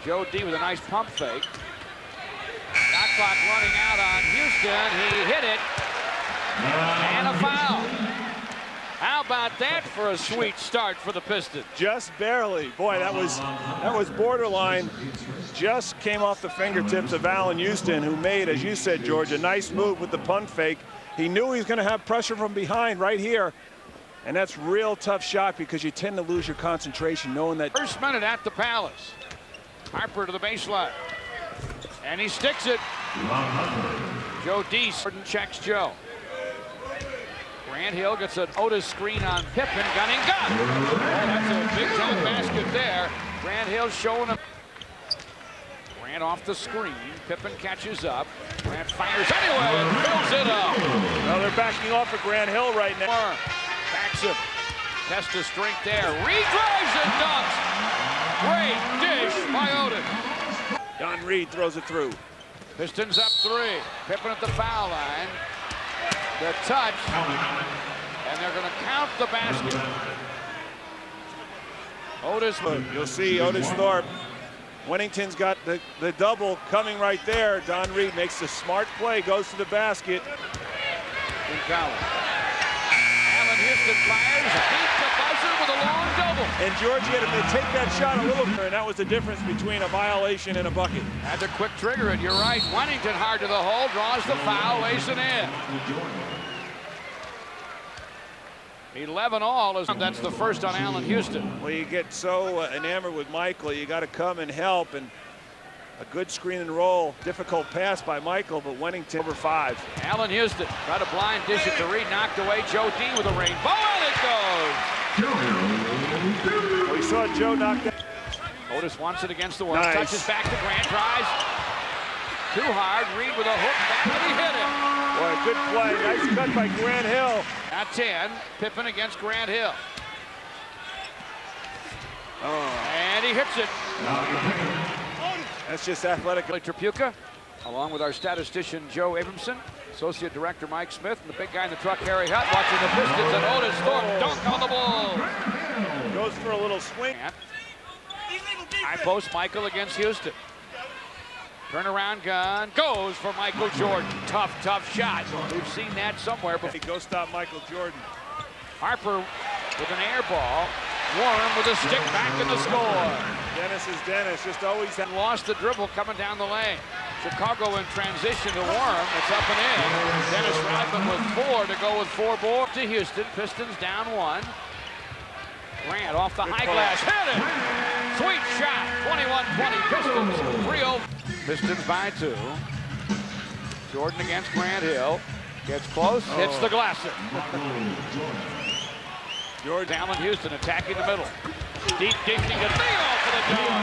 Joe D with a nice pump fake. Shot clock running out on Houston. He hit it. And a foul. How about that for a sweet start for the Pistons? Just barely. Boy, that was borderline. Just came off the fingertips of Allen Houston, who made, as you said, George, a nice move with the pump fake. He knew he was going to have pressure from behind right here. And that's real tough shot because you tend to lose your concentration knowing that. First minute at the Palace. Harper to the baseline. And he sticks it. Joe D. checks Joe. Grant Hill gets an Otis screen on Pippen. Gunning gun. Oh, that's a big-time basket there. Grant Hill showing him. Grant off the screen. Pippen catches up. Grant fires anyway and fills it up. Well, they're backing off of Grant Hill right now. Backs him. Test of strength there. Redrives and dunks. Great dish by Otis. Don Reed throws it through. Pistons up 3. Pippen at the foul line. The touch. And they're going to count the basket. Otis. You'll see Otis Thorpe. Wennington's got the double coming right there. Don Reed makes the smart play, goes to the basket. In Collins. Allen Houston fires, beats the buzzer with a long double. And George had to take that shot a little bit, and that was the difference between a violation and a bucket. Had to quick trigger it, you're right. Wennington hard to the hole, draws the foul, lays it in. 11 all, that's the first on Allen Houston. Well, you get so enamored with Michael, you got to come and help, and a good screen and roll. Difficult pass by Michael, but Wennington over 5. Allen Houston tried a blind dish it to Reed, knocked away. Joe D with a rainbow, and it goes. Well, we saw Joe knock that. Otis wants it against the wall. Nice. Touches back to Grant, tries. Too hard, Reed with a hook back, and he hit it. Boy, good play. Nice cut by Grant Hill. At 10, Pippen against Grant Hill. Oh. And he hits it. That's just athletic. Trapuka, along with our statistician Joe Abramson, Associate Director Mike Smith, and the big guy in the truck, Harry Hutt, watching the Pistons, and Otis Thorpe dunk on the ball. Goes for a little swing. High post Michael against Houston. Turnaround gun goes for Michael Jordan. Tough shot. We've seen that somewhere before. Go stop Michael Jordan. Harper with an air ball. Warren with a stick back in the score. Dennis is Dennis, just always lost the dribble coming down the lane. Chicago in transition to Warren. It's up and in. Dennis Rodman with 4 to go with 4 more to Houston. Pistons down 1. Grant off the high glass. Hit it! Sweet shot. 21-20. Pistons 3-0. Pistons by 2. Jordan against Grant Hill. Gets close. Hits the glasser. George Allen Houston attacking the middle. Deep dishing it. For the dog.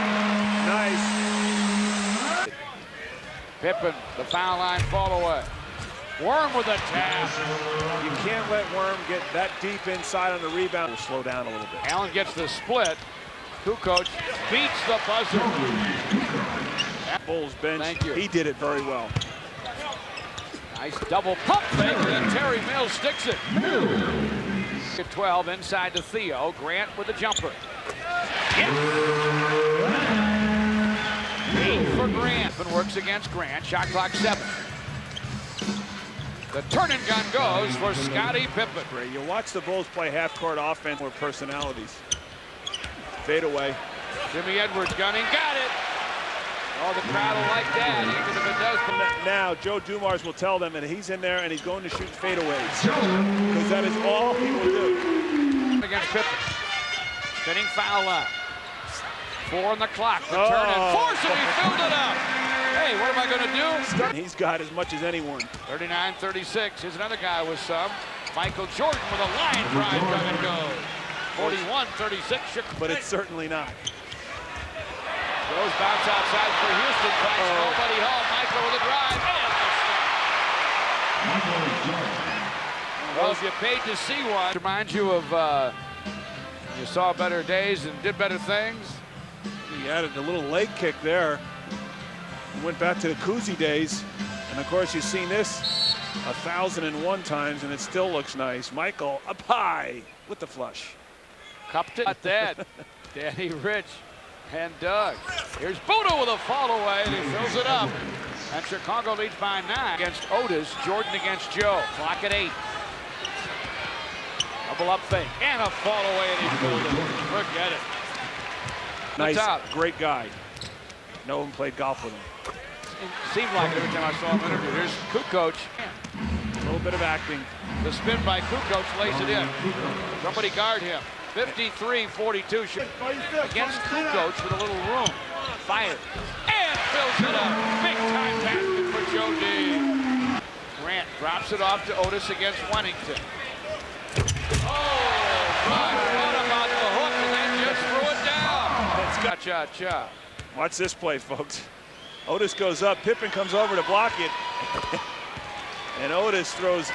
Nice. Pippen, the foul line fall away. Worm with a tap. You can't let Worm get that deep inside on the rebound. We'll slow down a little bit. Allen gets the split. Kukoc beats the buzzer. Bulls bench. Thank you. He did it very well. Nice double pump fake, and then Terry Mills sticks it. At 12 inside to Theo. Grant with a jumper. Yes. 8 for Grant. And works against Grant. Shot clock 7. The turn and gun goes for Scottie Pippen. You watch the Bulls play half-court offense with personalities. Fade away. Jimmy Edwards gunning. Got it. Oh, the crowd will like that, even if it does. Now, Joe Dumars will tell them that he's in there and he's going to shoot fadeaways. Because that is all he will do. Against Pippen. Spinning foul line. 4 on the clock. The turn and force it. He filled it up. Hey, what am I going to do? He's got as much as anyone. 39-36. Here's another guy with some. Michael Jordan with a line drive gun and goes. 41-36. But it's certainly not. Goes bounce outside for Houston. Finds nobody home. Michael with a drive. Well, if you paid to see one, reminds you of you saw better days and did better things. He added a little leg kick there. He went back to the Kuzi days. And of course, you've seen this 1,001 times and it still looks nice. Michael up high with the flush. Cupped it. Not that. Danny Rich. And Doug. Here's Buddha with a fall away, and he fills it up. And Chicago leads by 9 against Otis. Jordan against Joe. Clock at 8. Double up fake. And a fall away, and he filled it. Forget it. Nice, great guy. No one played golf with him. It seemed like it every time I saw him interview. Here's Kukoc. A little bit of acting. The spin by Kukoc lays it in. Somebody guard him. 53-42 against Kukoc with a little room. Fires. And fills it up. Big time basket for Joe D. Grant drops it off to Otis against Wennington. Oh, my. What about the hook? And they just threw it down. Cha-cha-cha. Watch this play, folks. Otis goes up. Pippen comes over to block it. And Otis throws.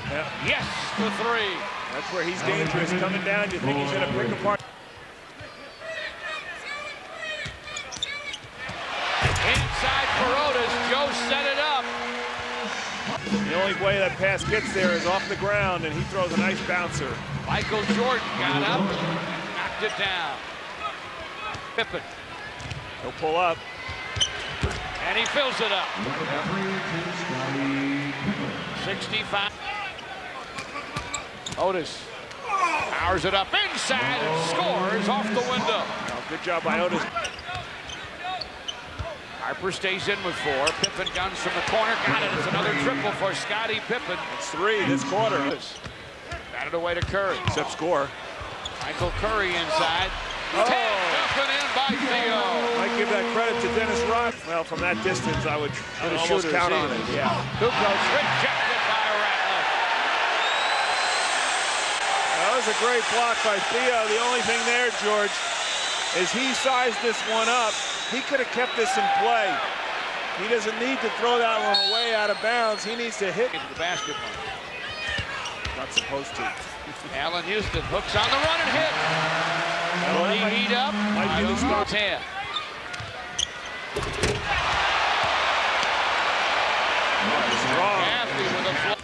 Yeah. Yes, for 3. That's where he's dangerous. Coming down, you think he's going to pick apart. Inside for Otis. Joe set it up. The only way that pass gets there is off the ground, and he throws a nice bouncer. Michael Jordan got up, knocked it down. Pippen. He'll pull up. And he fills it up. 65. Otis powers it up inside and scores off the window. Oh, good job by Otis. Harper stays in with 4. Pippen guns from the corner. Got it. It's another triple for Scottie Pippen. It's 3 this quarter. Batted away to Curry. Except score. Michael Curry inside. Oh. Up and in by Theo. Might give that credit to Dennis Rodman. Well, from that distance, I would almost count on it. Yeah. Kukoc rejected by Ratliff. That was a great block by Theo. The only thing there, George, is he sized this one up. He could have kept this in play. He doesn't need to throw that one away out of bounds. He needs to hit into the basketball. Not supposed to. Allen Houston hooks on the run and hit. Will he heat up? Might be the start. 10. Happy with a flip.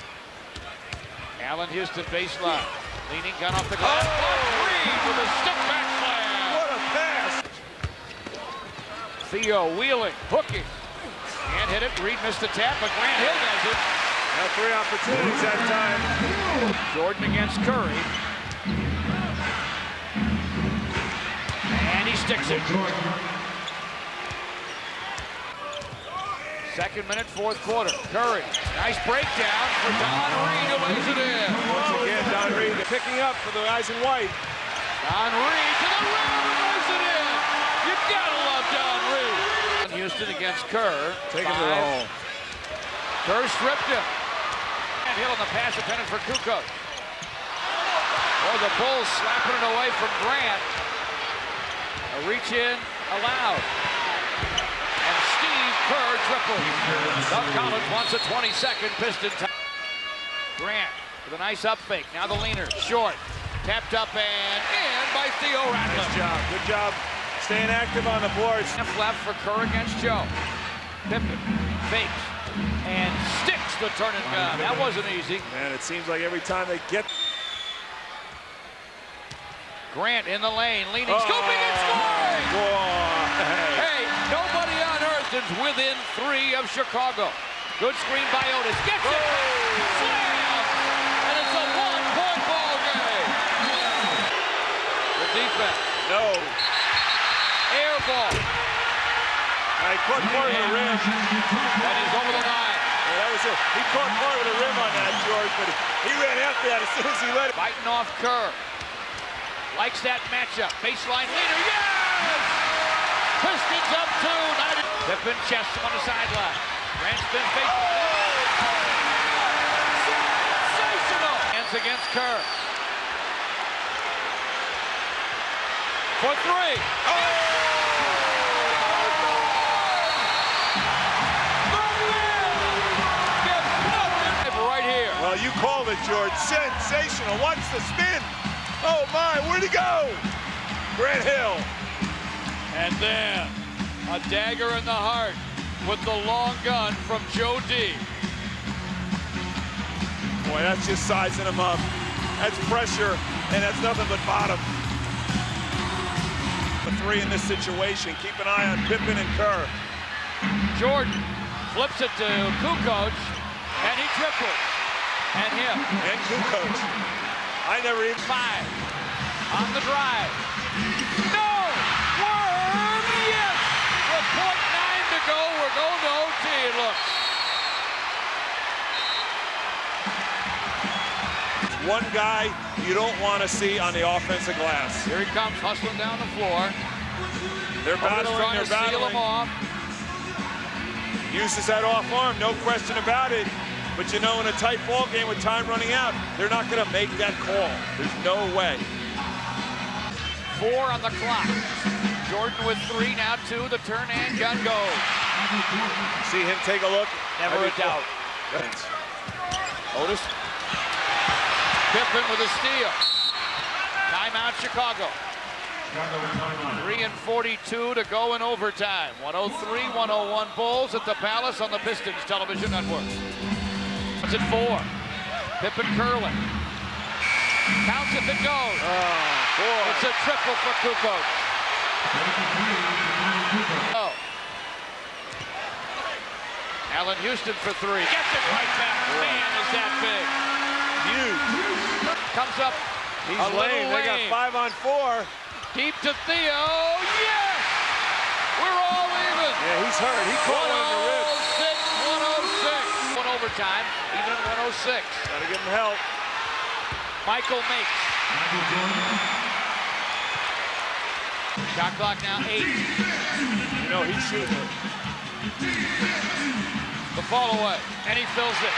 Allen Houston baseline. Leaning gun off the glass. Reed with a stick back slam. What a pass. Theo wheeling, hooking. Can't hit it. Reed missed the tap, but Grant Hill does it. Now 3 opportunities that time. Jordan against Curry. And he sticks it. Second minute, 4th quarter. Curry, nice breakdown for Don Reed, who lays it in. Once again, Don Reed picking up for the guys in white. Don Reed to the rim and lays it in. You gotta love Don Reed. Houston against Kerr. Take him to the hole. Kerr stripped him. And Hill on the pass intended for Kukoc. Or the Bulls slapping it away from Grant. A reach in allowed. And Steve Kerr triples. Doug Collins wants a 22nd Piston time. Grant with a nice up fake. Now the leaner, short. Tapped up and in by Theo Ratliff. Nice job. Good job staying active on the boards. Left for Kerr against Joe. Pippen fakes and sticks the turn and gun. That wasn't easy. Man, it seems like every time they get. Grant in the lane, leaning, scooping and scoring! Boy. Hey, nobody on earth is within 3 of Chicago. Good screen by Otis. Gets it! Slam! And it's a 1-point ball game. The defense. No. Air ball. He caught part of the rim. And he's over the line. Yeah, that was it. He caught part of the rim on that, George, but he ran after that as soon as he let it. Fighting off Kerr. Likes that matchup. Baseline leader. Yes! Pistons up 2. Pippen chest on the sideline. Grant spin face. Sensational! Hands against Kerr. For 3. Right here. Well, you called it, George. Sensational. Watch the spin. Oh, my. Where'd he go? Grant Hill. And then a dagger in the heart with the long gun from Joe D. Boy, that's just sizing him up. That's pressure, and that's nothing but bottom. A three in this situation. Keep an eye on Pippen and Kerr. Jordan flips it to Kukoc, and he triples. And him. And Kukoc. I never even... 5 on the drive. No! Worm! Yes! With .9 to go, we're going to OT, it looks. One guy you don't want to see on the offensive glass. Here he comes, hustling down the floor. They're battling, trying they're to seal him battling. off. Uses that off arm, no question about it. But you know, in a tight ball game with time running out, they're not going to make that call. There's no way. 4 on the clock. Jordan with 3, now 2. The turn and gun goes. See him take a look? Never a doubt. Otis. Pippen with a steal. Timeout, Chicago. 3:42 to go in overtime. 103-101 Bulls at the Palace on the Pistons television network. It's at 4. Pippen curling. Counts if it goes. Oh, boy. It's a triple for Kukoc. Oh. Allen Houston for 3. Gets it right back. Man, is that big. Huge. Comes up. He's a lame. They got 5 on 4. Deep to Theo. Yes! We're all even. Yeah, he's hurt. He caught one in the ribs. 106. One overtime, even at 106. Gotta give him help. Michael makes. Shot clock now 8. You know, he's shooting it. The fall away, and he fills it.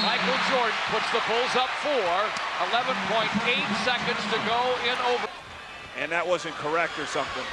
Michael Jordan puts the Bulls up 4. 11.8 seconds to go in over. And that wasn't correct or something.